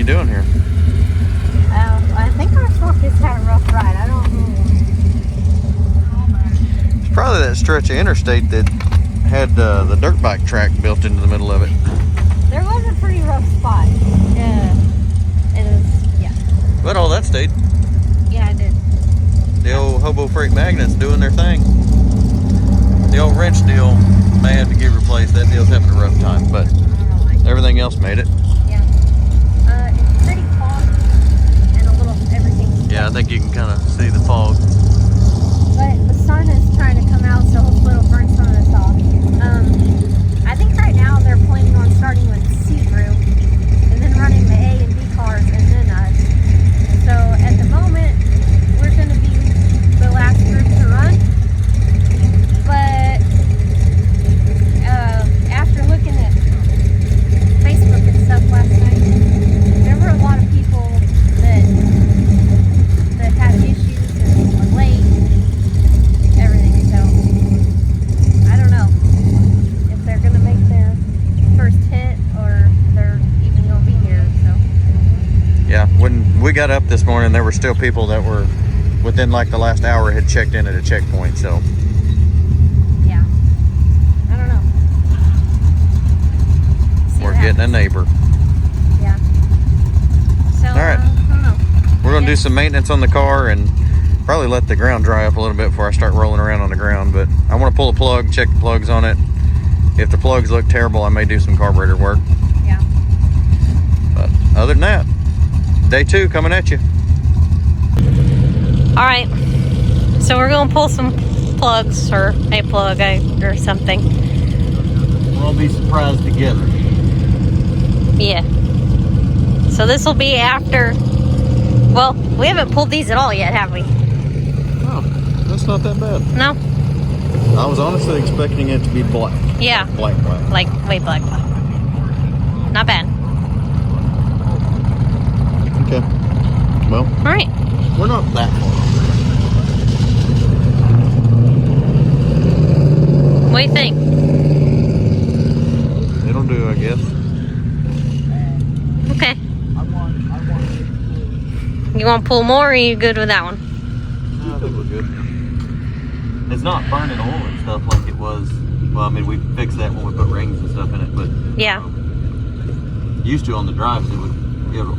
doing here? I think our truck just had a rough ride. I don't know. It's probably that stretch of interstate that had the dirt bike track built into the middle of it. There was a pretty rough spot. Yeah. It was, yeah. But all that stayed. Yeah, it did. The old hobo freight magnets doing their thing. The old wrench deal may have to get replaced. That deal's having a rough time, but everything else made it. Yeah. It's pretty foggy and a little everything. Yeah, I think you can kind of see the fog. But the sun is trying to come out, so hopefully it'll burn some of this off. I think right now they're planning on starting with see-through and then running the A and B cars and then us. So at the moment, we're going to be the last group to run. But after looking at Facebook and stuff last night, there were a lot of people that had issues and were late, everything. So I don't know if they're gonna make their first hit or they're even gonna be here. So Yeah, when we got up this morning, there were still people that were within like the last hour had checked in at a checkpoint. So yeah, I don't know. See we're what getting a happens. neighbor. Yeah. So All right. I don't know. We're gonna do some maintenance on the car and probably let the ground dry up a little bit before I start rolling around on the ground. But I want to pull a plug, check the plugs on it. If the plugs look terrible, I may do some carburetor work. Yeah. But other than that, day 2 coming at you. All right. So we're gonna pull some plugs or a plug or something. We'll all be surprised together. Yeah. So this will be after. Well, we haven't pulled these at all yet, have we? Oh, that's not that bad. No. I was honestly expecting it to be black. Yeah. Black. Like way black. Not bad. Okay. Well, All right. we're not that far. What do you think? It'll do, I guess. Okay. You want to pull more, or are you good with that one? No, I think we're good. It's not burning oil and stuff like it was. Well, I mean, we fixed that when we put rings and stuff in it, but Yeah. Used to on the drives, it would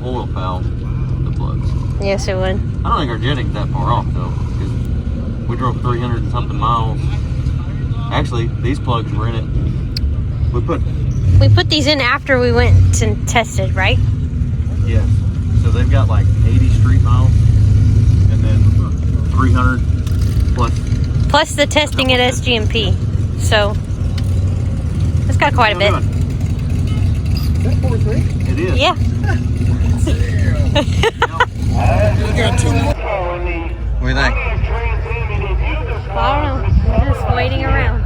oil foul the plugs. Yes, it would. I don't think our jetting's that far off though, because we drove 300 and something miles. Actually, these plugs were in it. We put these in after we went and tested, right? Yes. So they've got like 80 street miles, and then 300 Plus the testing at SGMP. So it's got quite a bit. Is that 43? It is. Yeah. What do you think? I don't know. We're just waiting around.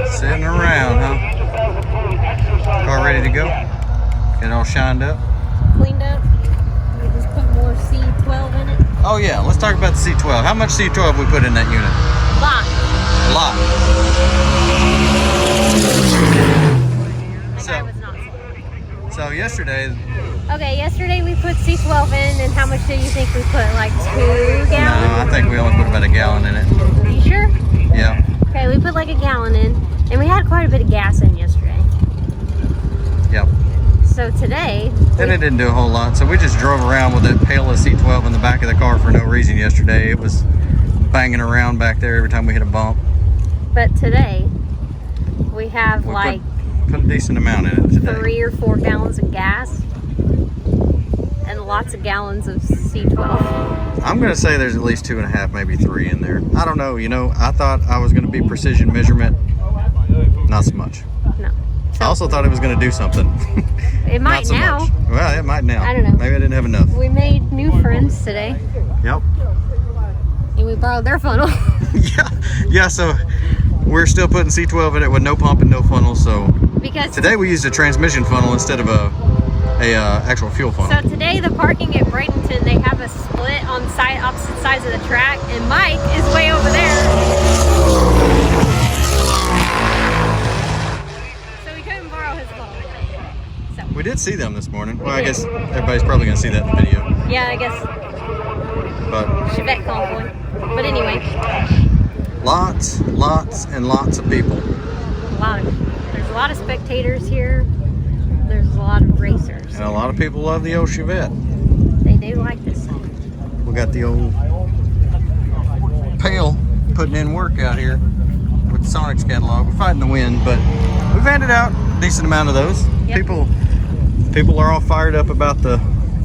Sitting around, huh? Car ready to go? Get it all shined up? Cleaned up. We just put more C12 in it. Oh yeah, let's talk about the C12. How much C12 we put in that unit? A lot. The guy was not. So yesterday... Okay, yesterday we put C12 in, and how much do you think we put? Like 2 gallons? No, I think we only put about a gallon in it. Are you sure? Yeah. Okay, we put like a gallon in, and we had quite a bit of gas in yesterday. Yep. So today... And it didn't do a whole lot, so we just drove around with that pail of C12 in the back of the car for no reason yesterday. It was banging around back there every time we hit a bump. But today, we have put a decent amount in it today. 3 or 4 gallons of gas and lots of gallons of C12. I'm going to say there's at least 2.5, maybe 3 in there. I don't know. You know, I thought I was going to be precision measurement. Not so much. No. I also thought it was going to do something. It might Not so now. much. Well, it might now. I don't know. Maybe I didn't have enough. We made new friends today, Yep. and we borrowed their funnel. Yeah, so we're still putting C12 in it with no pump and no funnel. So Because today we used a transmission funnel instead of a actual fuel funnel. So today the parking at Bradenton, they have a split on opposite sides of the track, and Mike is way over there. So we couldn't borrow his phone. So We did see them this morning. Well, I guess everybody's probably going to see that in the video. yeah, I guess But Chevette convoy. But anyway, lots and lots of people. there's a lot of spectators here. There's a lot of racers. And a lot of people love the old Chevette. They do like this thing. We got the old pail putting in work out here with the Sonic's catalog. We're fighting the wind, but we've handed out a decent amount of those. Yep. People are all fired up about the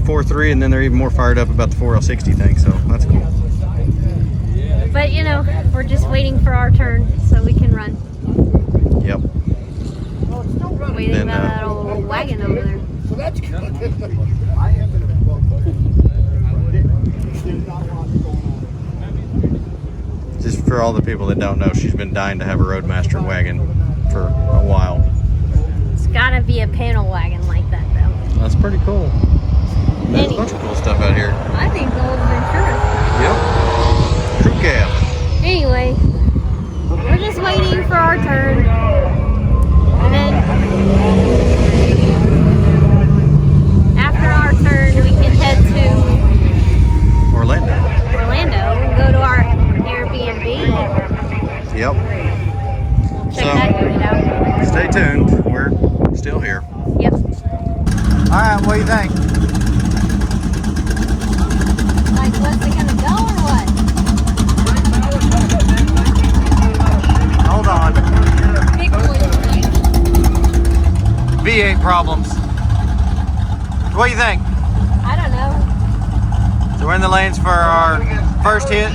4.3, and then they're even more fired up about the 4L60 thing, so that's cool. But you know, we're just waiting for our turn so we can run. Yep. What do you think about that old wagon over there? So that's good. Just for all the people that don't know, she's been dying to have a Roadmaster wagon for a while. It's gotta be a panel wagon like that though. That's pretty cool. And there's a bunch of cool stuff out here. I think the old Ventura. Yep. Crew cab. Anyway, we're just waiting for our turn. And then after our turn, we can head to Orlando. and go to our Airbnb. Yep. Check that unit out. Stay tuned. We're still here. Yep. All right, what do you think? Like, what's it gonna go or what? Hold on. Big boy. V8 problems. What do you think? I don't know. So we're in the lanes for our first hit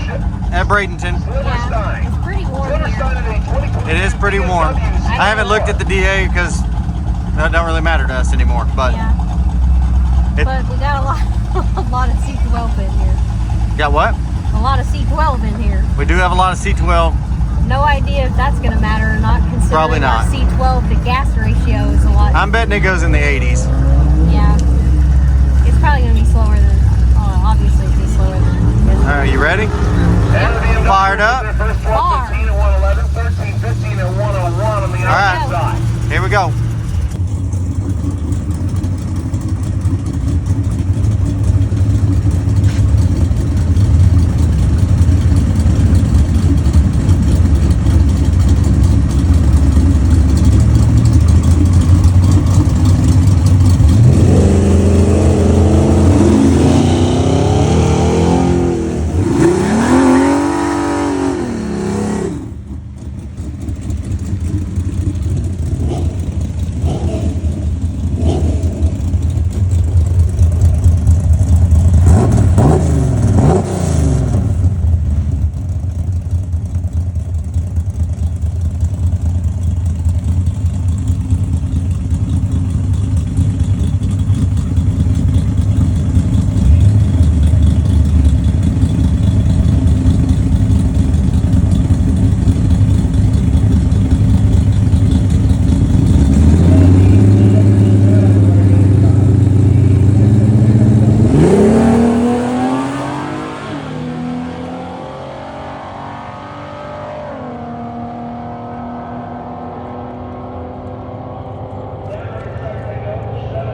at Bradenton. Yeah, it's pretty warm here. It is pretty warm. I haven't looked at the DA because that don't really matter to us anymore. But Yeah. But we got a lot of C12 in here. got what? A lot of C12 in here. We do have a lot of C12. No idea if that's going to matter or not, considering Probably not. our C12 to gas ratio is a lot. I'm betting it goes in the 80s. Yeah. It's probably going to be slower than, obviously it's going to be slower than. All right, you ready? Yep. Fired up? Far. All right, here we go.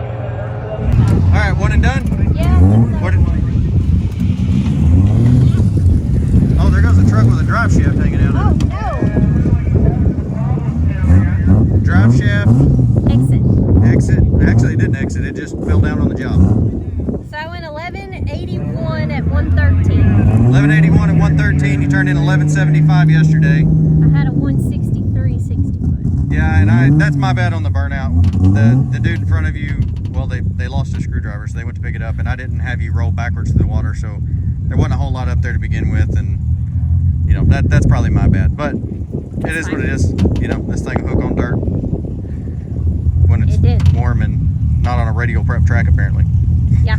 All right, one and done? Yeah. What oh, there goes a truck with a drive shaft hanging out Oh, of it. no. Drive shaft, Exit. exit. Actually, it didn't exit. It just fell down on the job. So I went 1181 at 113. 1181 at 113. You turned in 1175 yesterday. I had a 163.60. Yeah, and that's my bad on the burnout. The dude in front of you, well, they lost a screwdriver, so they went to pick it up, and I didn't have you roll backwards to the water, so there wasn't a whole lot up there to begin with, and you know that's probably my bad. But it is what it is. You know, this thing will hook on dirt when it's warm and not on a radial prep track apparently. Yeah.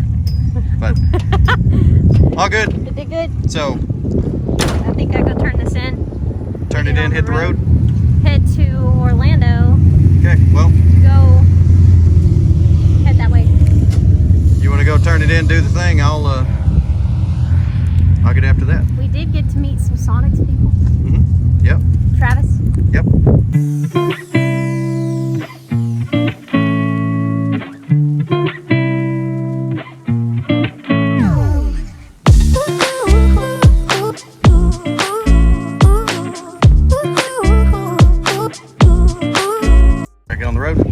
But all good. It did good. So I think I go turn this in. turn it in, hit the road. Head to Orlando. Okay, well, Go head that way. you want to go turn it in, do the thing, I'll get after that. We did get to meet some Sonics people. Mm-hmm. Yep. Travis. Yep. road.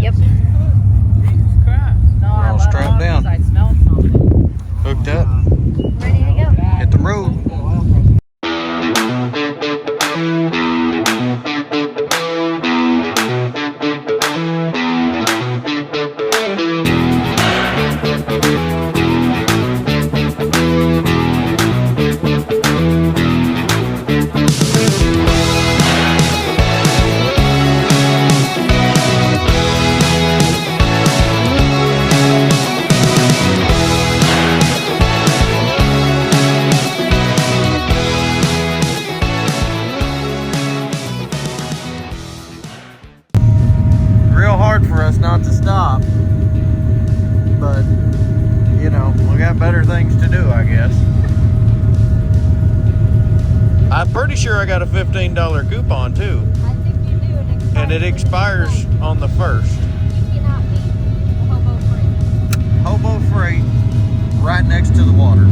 Yep. Jesus Christ. No, We're all strapped down. I smelled something. Hooked up. Ready to go. Hit the road. Real hard for us not to stop, but you know, we got better things to do, I guess. I'm pretty sure I got a $15 coupon too, I think you do. and it expires on the 1st. You cannot beat the hobo free. Hobo freight, right next to the water.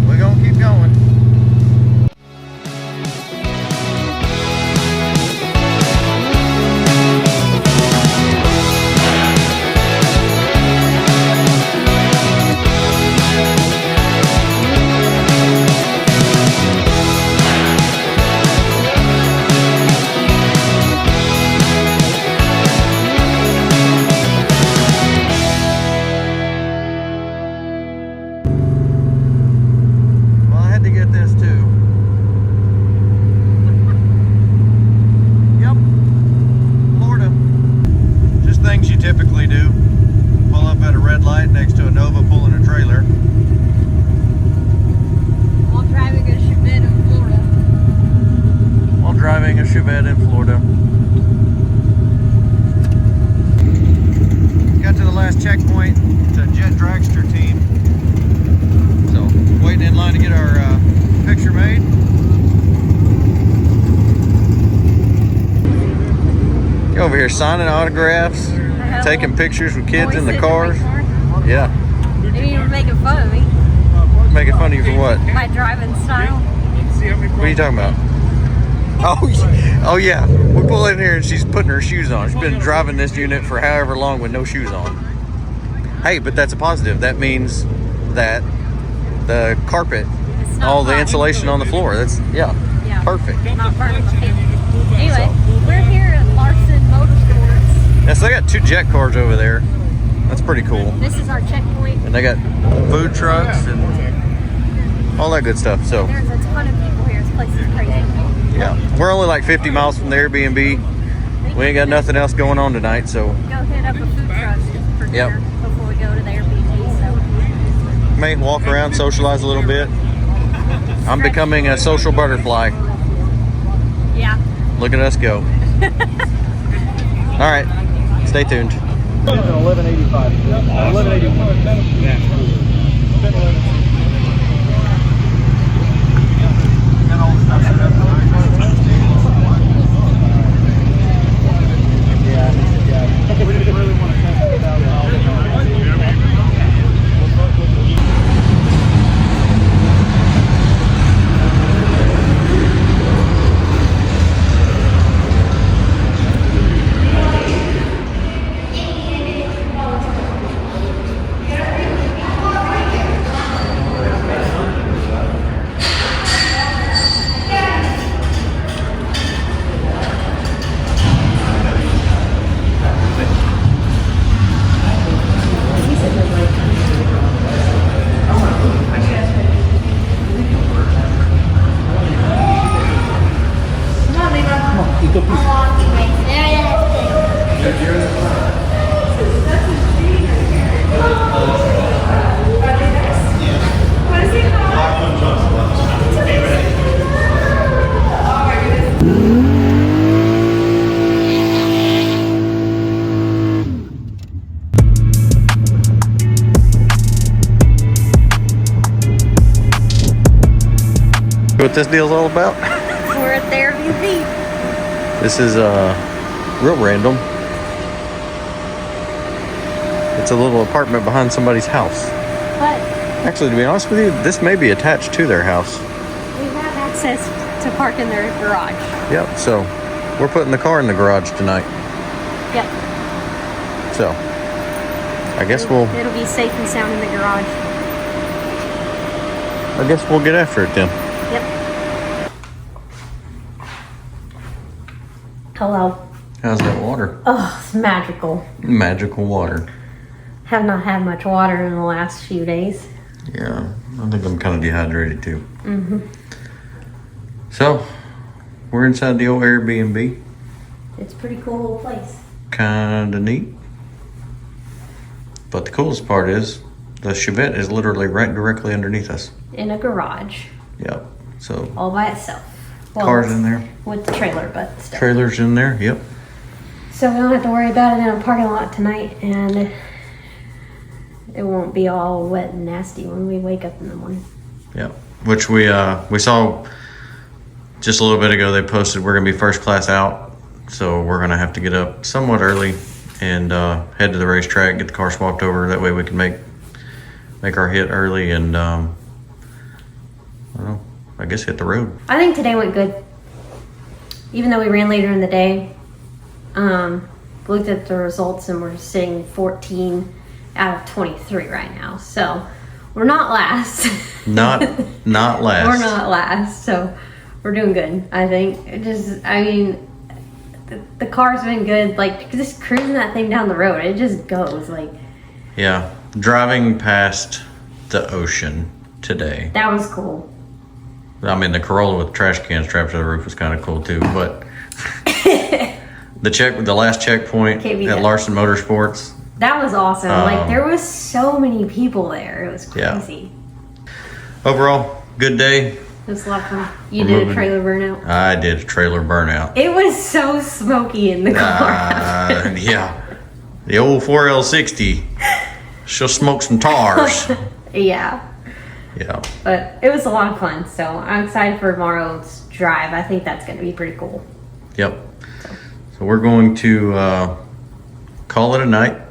We're gonna keep going. Typically do. Pull up at a red light next to a Nova pulling a trailer. While driving a Chevette in Florida. While driving a Chevette in Florida. Got to the last checkpoint. It's a Jet Dragster team. So, waiting in line to get our picture made. Over here signing autographs. Taking pictures with kids in the cars. Yeah. Maybe you were making fun of me. Making fun of you for what? My driving style. What are you talking about? Oh yeah. We pull in here and she's putting her shoes on. She's been driving this unit for however long with no shoes on. Hey, but that's a positive. That means that the carpet, all the insulation on the floor, that's, yeah. Perfect. Not burning my feet. Anyway, we're here at Larson Motorsports. Yeah, so they got 2 jet cars over there. That's pretty cool. This is our checkpoint. And they got food trucks and all that good stuff. So There's a ton of people here. This place is crazy. yeah, we're only like 50 miles from the Airbnb. We ain't got nothing else going on tonight, so Go hit up a food truck for dinner before we go to the Airbnb. So may walk around, socialize a little bit. I'm becoming a social butterfly. yeah. Look at us go. All right, stay tuned. 1185. 1185. Yeah. What this deal's all about? We're at the Airbnb. This is real random. It's a little apartment behind somebody's house. But Actually, to be honest with you, this may be attached to their house. we have access to park in their garage. Yep, so we're putting the car in the garage tonight. Yep. So, I guess we'll It'll be safe and sound in the garage. get after it then. Yep. Hello. How's that water? Oh, it's magical. Magical water. Have not had much water in the last few days. Yeah, I think I'm kind of dehydrated too. Mm-hmm. So, we're inside the old Airbnb. It's a pretty cool little place. Kinda neat. But the coolest part is the Chevette is literally right directly underneath us. In a garage. Yep. So All by itself. Well, cars in there. with the trailer, but still. Trailers in there. Yep. So we don't have to worry about it in a parking lot tonight, and it won't be all wet and nasty when we wake up in the morning. Yep. Which we saw just a little bit ago. They posted we're gonna be first class out, so we're gonna have to get up somewhat early and head to the racetrack, get the car swapped over. That way we can make our hit early and I don't know, I guess hit the road. I think today went good. Even though we ran later in the day, looked at the results and we're sitting 14 out of 23 right now. So we're not last. Not last. We're not last. So we're doing good, I think. The car's been good. Like, just cruising that thing down the road, it just goes. Like, Yeah. Driving past the ocean today. that was cool. I mean, the Corolla with trash cans strapped to the roof was kind of cool too, but the last checkpoint Can't beat at that. Larson Motorsports. That was awesome. Like, there was so many people there. It was Yeah. crazy. Overall, good day. It was a lot of fun. You We're did moving. a trailer burnout. I did a trailer burnout. It was so smoky in the car. Yeah. The old 4L60. She'll smoke some tars. Yeah. Yeah. But it was a lot of fun. So I'm excited for tomorrow's drive. I think that's going to be pretty cool. Yep. So we're going to call it a night.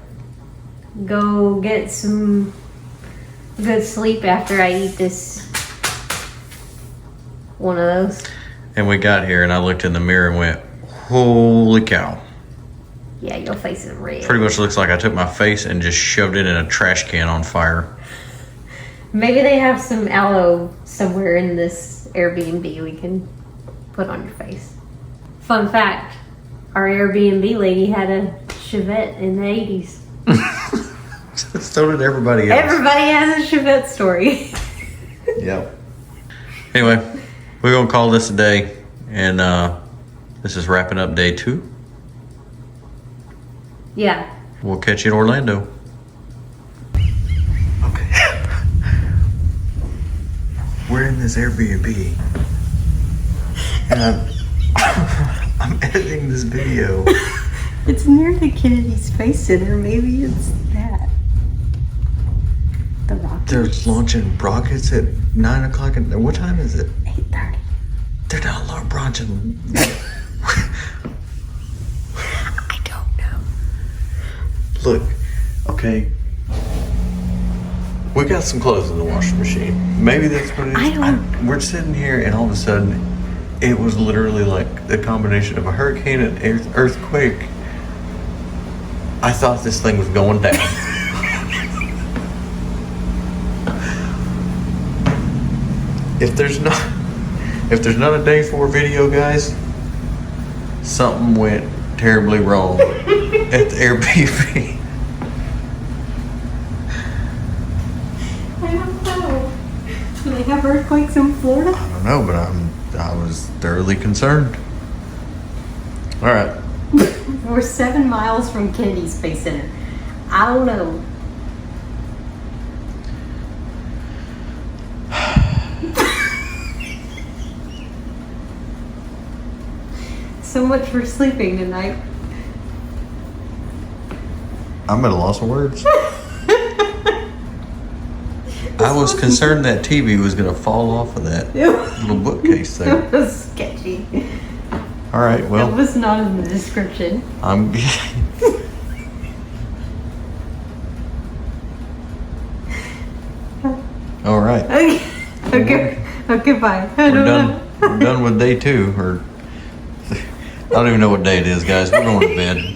Go get some good sleep after I eat this one of those. And we got here and I looked in the mirror and went, holy cow. Yeah, your face is red. Pretty much looks like I took my face and just shoved it in a trash can on fire. Maybe they have some aloe somewhere in this Airbnb we can put on your face. Fun fact, our Airbnb lady had a Chevette in the 80s. So did everybody else. Everybody has a Chevette story. Yep. Anyway, we're going to call this a day. And this is wrapping up day 2. Yeah. We'll catch you in Orlando. Okay. We're in this Airbnb. And I'm editing this video. It's near the Kennedy Space Center. Maybe it's that. The rocket. They're launching rockets at 9 o'clock. What time is it? 8:30. They're not launching. I don't know. Look, okay. We got some clothes in the washing machine. Maybe that's what it is. We're sitting here and all of a sudden it was literally like the combination of a hurricane and earthquake. I thought this thing was going down. If there's not a day 4 video, guys, something went terribly wrong at the Airbnb. I don't know. Do they have earthquakes in Florida? I don't know, but I was thoroughly concerned. All right. We're 7 miles from Kennedy Space Center. I don't know. So much for sleeping tonight. I'm at a loss of words. I was concerned that TV was going to fall off of that little bookcase there. It was sketchy. All right, That well, was not in the description. I'm. All right, Okay, bye. I we're don't done. know. We're done with day 2. Or don't even know what day it is, guys. We're going to bed.